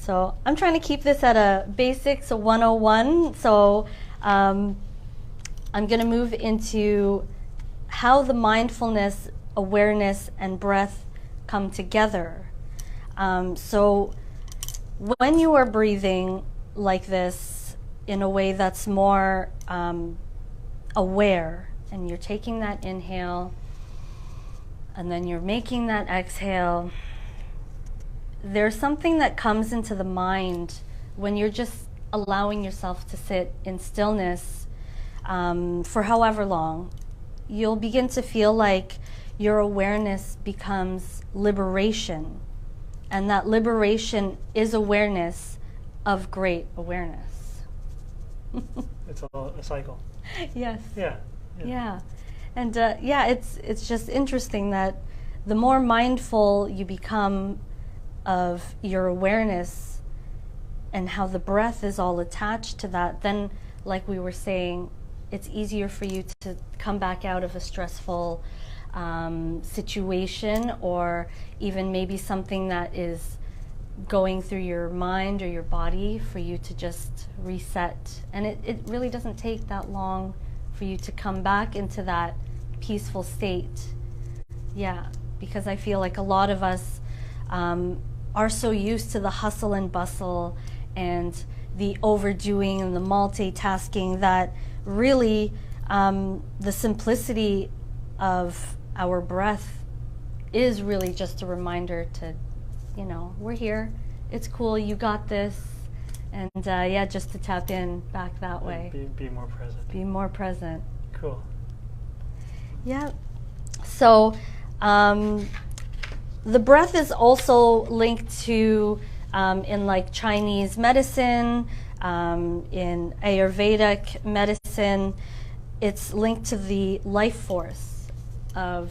So I'm trying to keep this at a basics 101. So I'm going to move into how the mindfulness, awareness, and breath come together. So when you are breathing like this in a way that's more aware, and you're taking that inhale and then you're making that exhale, there's something that comes into the mind when you're just allowing yourself to sit in stillness for however long. You'll begin to feel like your awareness becomes liberation, and that liberation is awareness of great awareness. It's all a cycle. Yes. Yeah. And it's just interesting that the more mindful you become of your awareness and how the breath is all attached to that, then, like we were saying, it's easier for you to come back out of a stressful situation, or even maybe something that is going through your mind or your body, for you to just reset. And it really doesn't take that long for you to come back into that peaceful state. Yeah, because I feel like a lot of us are so used to the hustle and bustle and the overdoing and the multitasking that really the simplicity of our breath is really just a reminder to, we're here, it's cool, you got this, and just to tap in back that way. Be more present. Be more present. Cool. Yeah. So the breath is also linked to, in like Chinese medicine, in Ayurvedic medicine, it's linked to the life force of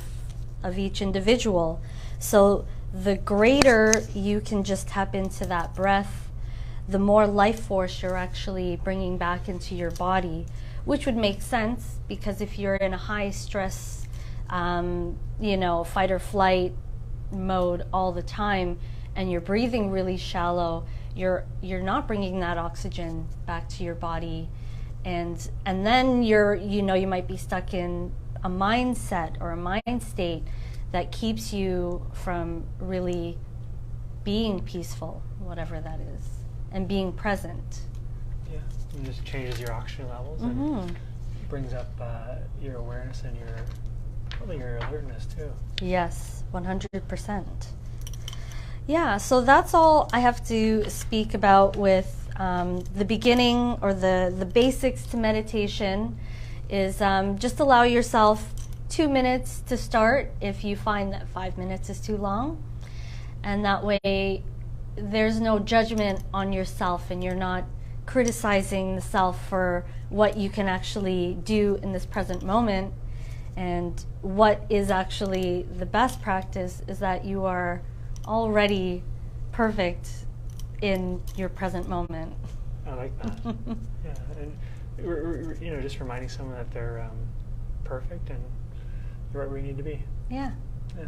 each individual. So the greater you can just tap into that breath, the more life force you're actually bringing back into your body, which would make sense, because if you're in a high stress, fight or flight mode all the time, and you're breathing really shallow, you're not bringing that oxygen back to your body, and then you might be stuck in a mindset or a mind state that keeps you from really being peaceful, whatever that is, and being present. Yeah, it just changes your oxygen levels and brings up your awareness and probably your alertness too. Yes, 100%. Yeah, so that's all I have to speak about with the beginning, or the basics to meditation. Is just allow yourself 2 minutes to start if you find that 5 minutes is too long. And that way there's no judgment on yourself, and you're not criticizing the self for what you can actually do in this present moment. And what is actually the best practice is that you are already perfect in your present moment. I like that. Yeah, and we're just reminding someone that they're perfect and right where you need to be. Yeah. Yeah.